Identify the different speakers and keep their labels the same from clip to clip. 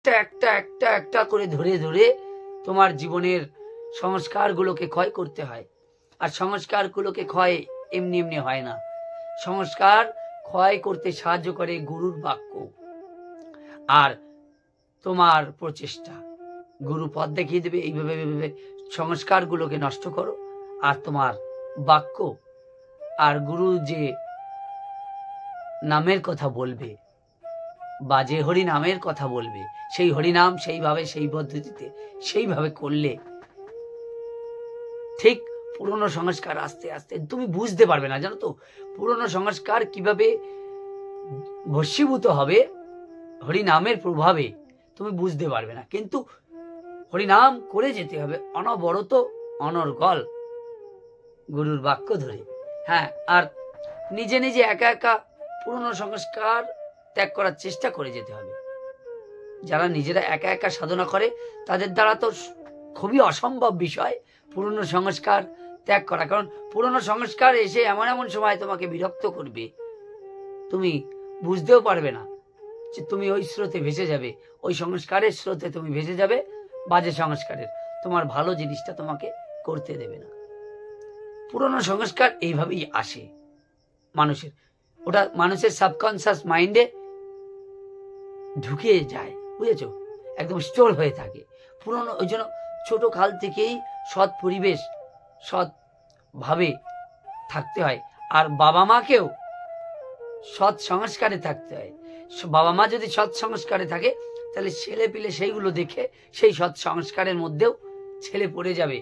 Speaker 1: একটা একটা একটা করে ধরে ধরে তোমার জীবনের সংস্কারগুলোকে ক্ষয় করতে হয়। আর সংস্কারগুলোকে ক্ষয় এমনি এমনি হয় না। সংস্কার ক্ষয় করতে সাহায্য করে গুরুর বাক্য আর তোমার প্রচেষ্টা। গুরু পথ দেখিয়ে দেবে, এইভাবে সংস্কারগুলোকে নষ্ট করো। আর তোমার বাক্য আর গুরু যে নামের কথা বলবে বা যে হরি নামের কথা বলবে, সেই হরিনাম সেইভাবে সেই পদ্ধতিতে সেইভাবে করলে ঠিক পুরনো সংস্কার আস্তে আস্তে তুমি বুঝতে পারবে না, জানো তো পুরনো সংস্কার কিভাবে ভস্মীভূত হবে হরিনামের প্রভাবে তুমি বুঝতে পারবে না। কিন্তু হরিনাম করে যেতে হবে অনবরত অনর্গল গুরুর বাক্য ধরে। হ্যাঁ, আর নিজে নিজে একা একা পুরনো সংস্কার ত্যাগ করার চেষ্টা করে যেতে হবে। যারা নিজেরা একা একা সাধনা করে তাদের দ্বারা তো খুবই অসম্ভব বিষয় পুরনো সংস্কার ত্যাগ করা। কারণ পুরনো সংস্কার এসে এমন এমন সময় তোমাকে বিরক্ত করবে, তুমি বুঝতেও পারবে না যে তুমি ওই স্রোতে ভেসে যাবে, ওই সংস্কারের স্রোতে তুমি ভেসে যাবে বাজে সংস্কারের। তোমার ভালো জিনিসটা তোমাকে করতে দেবে না। পুরনো সংস্কার এইভাবেই আসে মানুষের, ওটা মানুষের সাবকনসিয়াস মাইন্ডে ঢুকে যায়, বুঝেছো, একদম স্টোর হয়ে থাকে পুরনো। ওই জন্য ছোট কাল থেকেই সৎ পরিবেশ সৎ ভাবে থাকতে হয়। আর বাবা মাকেও সৎ সংস্কারে থাকতে হয়। বাবা মা যদি সৎ সংস্কারে থাকে তাহলে ছেলে পিলে সেইগুলো দেখে সেই সৎ সংস্কারের মধ্যেও ছেলে পড়ে যাবে,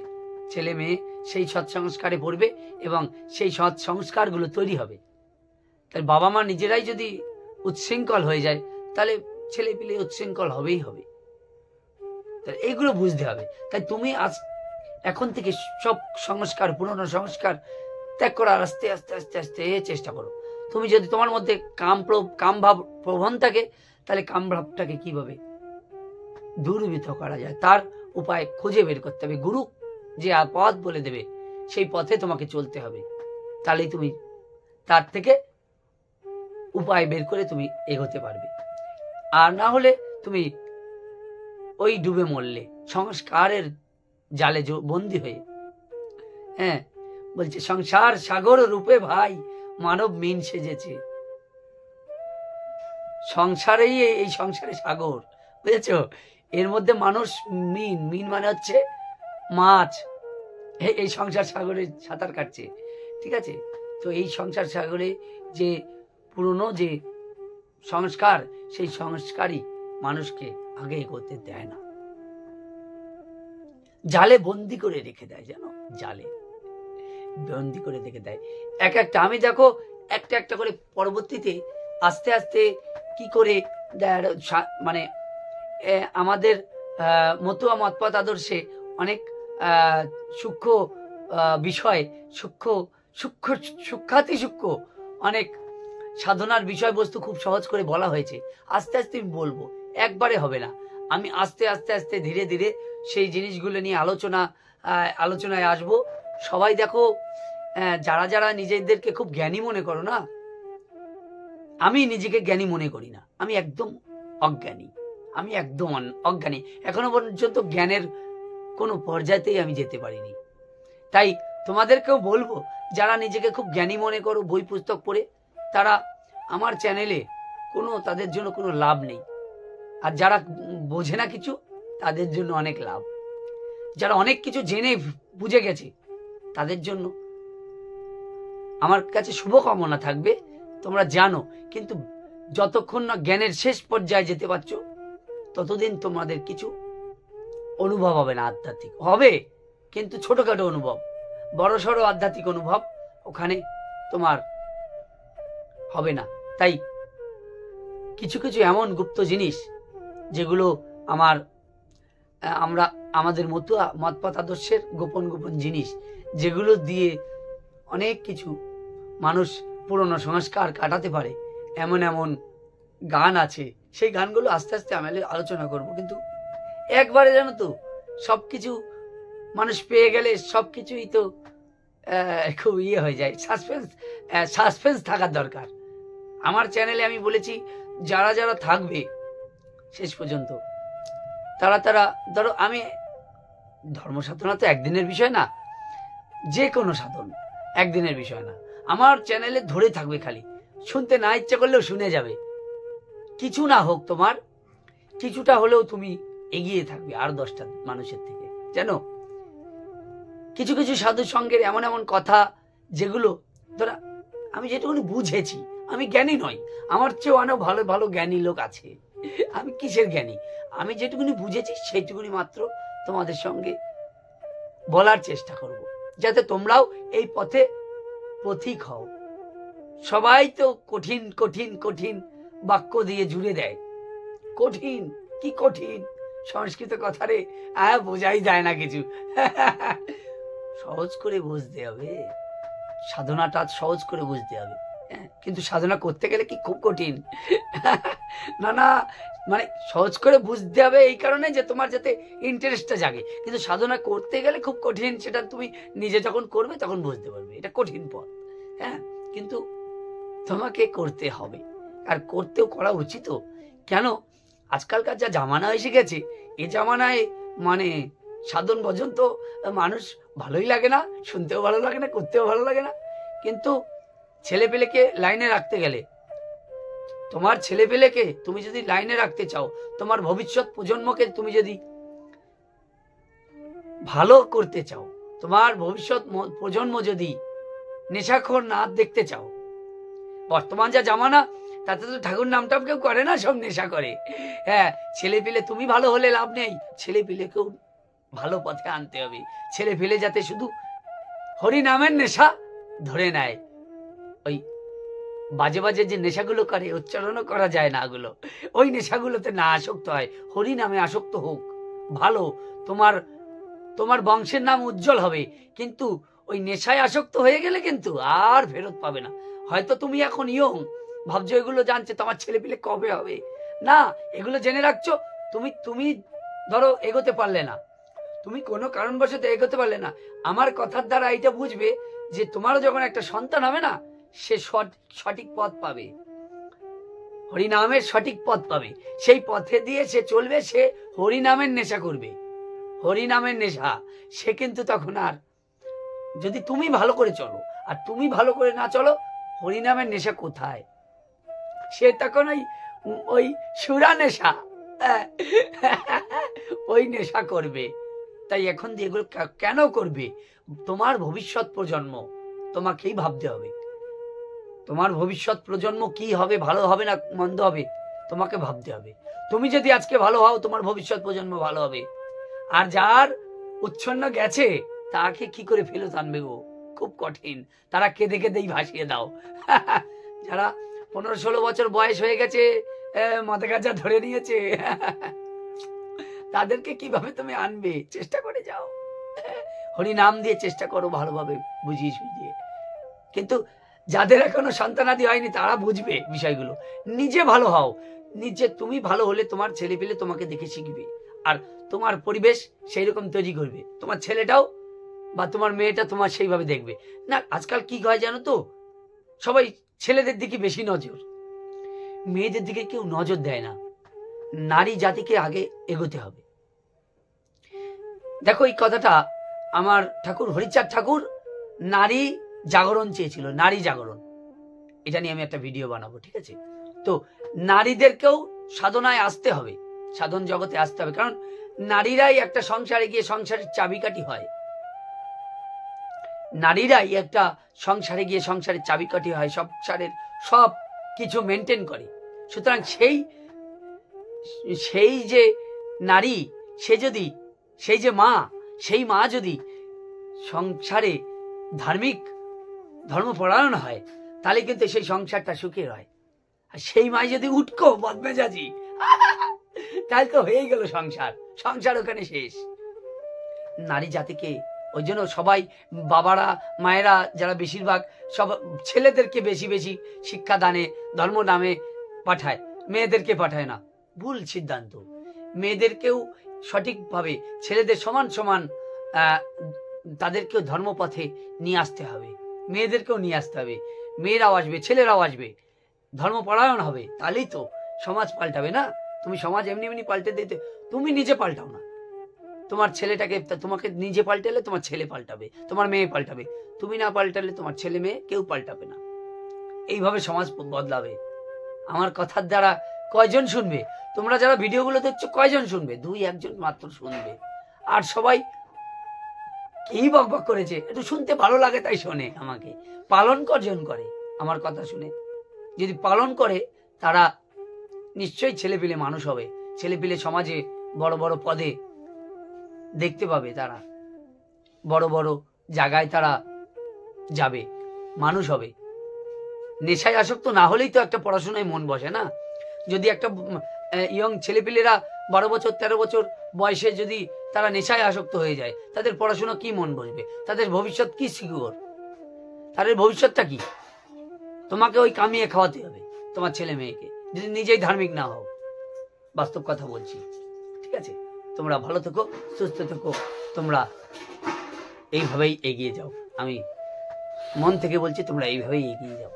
Speaker 1: ছেলে মেয়ে সেই সৎ সংস্কারে পড়বে এবং সেই সৎ সংস্কারগুলো তৈরি হবে। তাই বাবা মা নিজেরাই যদি উচ্ছৃঙ্খল হয়ে যায় তাহলে ছেলে পিলে উচ্ছৃঙ্খল হবেই হবে। তাহলে এইগুলো বুঝতে হবে। তাই তুমি আজ এখন থেকে সব সংস্কার পুরনো সংস্কার ত্যাগ করার আস্তে আস্তে আস্তে আস্তে চেষ্টা করো। তুমি যদি তোমার মধ্যে কাম ভাব প্রবণ থাকে তাহলে কাম ভাবটাকে কিভাবে দূরীভূত করা যায় তার উপায় খুঁজে বের করতে হবে। গুরু যে পথ বলে দেবে সেই পথে তোমাকে চলতে হবে, তাহলেই তুমি তার থেকে উপায় বের করে তুমি এগোতে পারবে। আর না হলে তুমি ওই ডুবে মরলে সংস্কারের জালে বন্দী হয়ে। হ্যাঁ, বলছে সংসার সাগর রূপে ভাই মানব মিন সেজেছে। সংসারেই এই সংসারে সাগর, বুঝেছ, এর মধ্যে মানুষ মিন, মিন মানে হচ্ছে মাছ, এই সংসার সাগরে সাঁতার কাটছে, ঠিক আছে। তো এই সংসার সাগরে যে পুরনো যে সংস্কার, সেই সংস্কারই মানুষকে আগে এগোতে দেয় না, জালে বন্দি করে রেখে দেয়, জানো, জালে বন্দি করে রেখে দেয় এক একটা। আমি দেখো একটা একটা করে পরবর্তীতে আস্তে আস্তে কি করে মানে আমাদের মতুয়া মতপথ আদর্শে অনেক সূক্ষ্ম বিষয়, সূক্ষ্মাতি সূক্ষ্ম অনেক সাধনার বিষয়বস্তু খুব সহজ করে বলা হয়েছে। আস্তে আস্তে আমি বলবো, একবারে হবে না। আমি আস্তে আস্তে আস্তে ধীরে ধীরে সেই জিনিসগুলো নিয়ে আলোচনায় আসবো। সবাই দেখো, যারা যারা নিজেদেরকে খুব জ্ঞানী মনে করো না, আমি নিজেকে জ্ঞানী মনে করি না, আমি একদম অজ্ঞানী, আমি একদম অজ্ঞানী। এখনো পর্যন্ত জ্ঞানের কোনো পর্যায়েতেই আমি যেতে পারিনি। তাই তোমাদেরকেও বলবো, যারা নিজেকে খুব জ্ঞানী মনে করো বই পুস্তক পড়ে, তারা আমার চ্যানেলে তাদের জন্য কোনো লাভ নেই। আর যারা বোঝে না কিছু, তাদের জন্য অনেক লাভ। যারা অনেক কিছু জেনে বুঝে গেছে তাদের জন্য আমার কাছে শুভকামনা থাকবে, তোমরা জানো। কিন্তু যতক্ষণ না জ্ঞানের শেষ পর্যায়ে যেতে পারছো ততদিন তোমাদের কিছু অনুভব হবে না। আধ্যাত্মিক হবে কিন্তু ছোটখাটো অনুভব, বড়সড় আধ্যাত্মিক অনুভব ওখানে তোমার হবে না। তাই কিছু কিছু এমন গুপ্ত জিনিস যেগুলো আমাদের মতুয়া মতপথ আদর্শের গোপন গোপন জিনিস, যেগুলো দিয়ে অনেক কিছু মানুষ পুরনো সংস্কার কাটাতে পারে, এমন এমন গান আছে। সেই গানগুলো আস্তে আস্তে আমি আলোচনা করব। কিন্তু একবারে জানো তো সবকিছু মানুষ পেয়ে গেলে সবকিছুই তো খুব হয়ে যায়। সাসপেন্স থাকার দরকার। আমার চ্যানেলে আমি বলেছি যারা যারা থাকবে শেষ পর্যন্ত তারা ধরো, আমি ধর্ম সাধনা তো একদিনের বিষয় না, যে কোনো সাধন একদিনের বিষয় না। আমার চ্যানেলে ধরে থাকবে, খালি শুনতে না ইচ্ছা করলেও শুনে যাবে। কিছু না হোক, তোমার কিছুটা হলেও তুমি এগিয়ে থাকবে আর 10টা মানুষের থেকে। জানো, কিছু কিছু সাধু সঙ্গের এমন এমন কথা যেগুলো ধরা আমি যেটুকুনি বুঝেছি, আমি জ্ঞানী নয়, আমার চেয়ে অনেক ভালো ভালো জ্ঞানী লোক আছে, আমি কিসের জ্ঞানী, আমি যেটুকুনি বুঝেছি সেইটুকুনি মাত্র তোমাদের সঙ্গে বলার চেষ্টা করব, যাতে তোমরাও এই পথে পথিক হও। সবাই তো কঠিন কঠিন কঠিন বাক্য দিয়ে জুড়ে দেয়। কঠিন কি কঠিন সংস্কৃত কথারে বোঝাই যায় না কিছু। সহজ করে বুঝতে হবে, সাধনাটা সহজ করে বুঝতে হবে। কিন্তু সাধনা করতে গেলে কি খুব কঠিন? না না, মানে সহজ করে বুঝতে হবে এই কারণে যে তোমার যাতে ইন্টারেস্টটা জাগে। কিন্তু সাধনা করতে গেলে খুব কঠিন, সেটা তুমি নিজে যখন করবে তখন বুঝতে পারবে এটা কঠিন পথ। হ্যাঁ, কিন্তু তোমাকে করতে হবে, আর করতেও করা উচিত। কেন, আজকালকার যা জামানা এসে গেছে, এ জামানায় মানে সাধন ভজন তো মানুষ ভালোই লাগে না, শুনতেও ভালো লাগে না, করতেও ভালো লাগে না। কিন্তু ছেলেপেলেকে লাইনে রাখতে গেলে, তোমার ছেলেপেলেকে তুমি যদি লাইনে রাখতে চাও, তোমার ভবিষ্যৎ প্রজন্মকে তুমি যদি ভালো করতে চাও, তোমার ভবিষ্যৎ প্রজন্ম যদি নেশাখোর না দেখতে চাও, বর্তমান যা জামানা তাতে তো ঠাকুর নামটাম কেউ করে না, সব নেশা করে। হ্যাঁ, ছেলে পেলে তুমি ভালো হলে লাভ নেই, ছেলে পেলেকেও ভালো পথে আনতে হবে। ছেলে পেলে যাতে শুধু হরি নামের নেশা ধরে নেয়, ওই বাজে বাজে যে নেশাগুলো করে উচ্চারণও করা যায় না, ওগুলো ওই নেশাগুলোতে না আসক্ত হয়, হরি নামে আসক্ত হোক। ভালো, তোমার বংশের নাম উজ্জ্বল হবে। কিন্তু ওই নেশায় আসক্ত হয়ে গেলে কিন্তু আর ফেরত পাবে না। হয়তো তুমি এখন ইয়ং ভাবছো এগুলো জানছে, তোমার ছেলে পেলে কবে হবে, না এগুলো জেনে রাখছো। তুমি ধরো এগোতে পারলে না, তুমি কোনো কারণবশত এগোতে পারলে না, আমার কথার দ্বারা এইটা বুঝবে যে তোমারও যখন একটা সন্তান হবে না, সে সঠিক পথ পাবে, হরিনামের সঠিক পথ পাবে, সেই পথে দিয়ে সে চলবে, সে হরিনামের নেশা করবে, হরিনামের নেশা। সে কিন্তু তখন আর, যদি তুমি ভালো করে চলো আর তুমি ভালো করে না চলো, হরিনামের নেশা কোথায়? সে তখন ওই সুরা নেশা, ওই নেশা করবে। তাই এখন দিয়ে এগুলো কেন করবে? তোমার ভবিষ্যৎ প্রজন্ম, তোমাকেই ভাবতে হবে। তোমার ভবিষ্যৎ প্রজন্ম কি হবে, ভালো হবে না মন্দ হবে, তোমাকে ভাবতে হবে। তুমি যদি আজকে ভালো হও, তোমার ভবিষ্যৎ প্রজন্ম ভালো হবে। আর যার উচ্ছন্ন গেছে তাকে কি করে ফেরত আনবে গো? খুব কঠিন। তারা কেঁদে কেঁদেই ভাসিয়ে দাও। যারা 15-16 বছর বয়স হয়ে গেছে, মাথা গাছা ধরে নিয়েছে, তাদেরকে কিভাবে তুমি আনবে? চেষ্টা করে যাও, হরি নাম দিয়ে চেষ্টা করো, ভালোভাবে বুঝিয়ে সুঝিয়ে। কিন্তু যাদের এখনো সন্তানাদি হয়নি তারা বুঝবে বিষয়গুলো। নিজে ভালো হও, নিজে তুমি ভালো হলে তোমার ছেলে পেলে তোমাকে দেখে শিখবে, আর তোমার পরিবেশ সেই রকম তৈরি করবে। তোমার ছেলেটাও বা তোমার মেয়েটা তোমার সেইভাবে দেখবে না। আজকাল কি হয় জানো তো, সবাই ছেলেদের দিকে বেশি নজর, মেয়েদের দিকে কেউ নজর দেয় না। নারী জাতিকে আগে এগোতে হবে। দেখো, এই কথাটা আমার ঠাকুর হরিচাঁদ ঠাকুর নারী জাগরণ চেয়েছিল, নারী জাগরণ, এটা নিয়ে আমি একটা ভিডিও বানাবো, ঠিক আছে? তো নারীদেরকেও সাধনায় আসতে হবে, সাধন জগতে আসতে হবে, কারণ নারীরাই একটা সংসারে গিয়ে সংসারের চাবিকাঠি হয়। নারীরাই একটা সংসারে গিয়ে সংসারের চাবিকাঠি হয়, সংসারের সব কিছু মেনটেন করে। সুতরাং সেই যে নারী, সেই যে মা, সেই মা যদি সংসারে ধার্মিক ধর্মপরায়ণ হয়, তাহলে কিন্তু সেই সংসারটা সুখের হয়। আর সেই মা যদি উটকো বদমেজাজি, তাহলে তো হয়েই গেল সংসার ওখানে শেষ। নারী জাতিকে ওই জন্য সবাই বাবারা মায়েরা যারা বেশিরভাগ সব ছেলেদেরকে বেশি বেশি শিক্ষা দানে ধর্ম নামে পাঠায়, মেয়েদেরকে পাঠায় না। ভুল সিদ্ধান্ত। মেয়েদেরকেও সঠিকভাবে ছেলেদের সমান সমান তাদেরকেও ধর্মপথে নিয়ে আসতে হবে, মেয়েদেরকেও নিয়ে আসতে হবে। মেয়েরাও আসবে, ছেলেরাও আসবে, ধর্মপরায়ণ হবে, তাহলেই তো সমাজ পাল্টাবে না। তুমি সমাজ এমনি এমনি পাল্টে দিতে, তুমি নিজে পাল্টাও না। তোমার ছেলেটাকে, তোমাকে নিজে পাল্টালে তোমার ছেলে পাল্টাবে, তোমার মেয়ে পাল্টাবে। তুমি না পাল্টালে তোমার ছেলে মেয়ে কেউ পাল্টাবে না। এইভাবে সমাজ বদলাবে। আমার কথার দ্বারা কয়জন শুনবে? তোমরা যারা ভিডিওগুলো দেখছো কয়জন শুনবে? 2-1 মাত্র শুনবে। আর সবাই কি বকবক করেছে, একটু শুনতে ভালো লাগে তাই শোনে। আমাকে পালন কজন করে আমার কথা শুনে? যদি পালন করে তারা নিশ্চয়ই ছেলেপিলে মানুষ হবে, ছেলেপিলে সমাজে বড় বড় পদে দেখতে পাবে, তারা বড় বড় জায়গায় তারা যাবে, মানুষ হবে। নেশায় আসক্ত না হলেই তো একটা পড়াশোনায় মন বসে না। যদি একটা ইয়ং ছেলেপিলেরা 12 বছর 13 বছর বয়সে যদি তারা নেশায় আসক্ত হয়ে যায়, তাদের পড়াশোনা কি মন বসবে? তাদের ভবিষ্যৎ কি সিকিউর? তাদের ভবিষ্যৎটা কি? তোমাকে ওই কামিয়ে খাওয়াতে হবে তোমার ছেলে মেয়েকে, যদি নিজেই ধার্মিক না হও। বাস্তব কথা বলছি, ঠিক আছে? তোমরা ভালো থেকো, সুস্থ থেকো, তোমরা এইভাবেই এগিয়ে যাও। আমি মন থেকে বলছি, তোমরা এইভাবেই এগিয়ে যাও।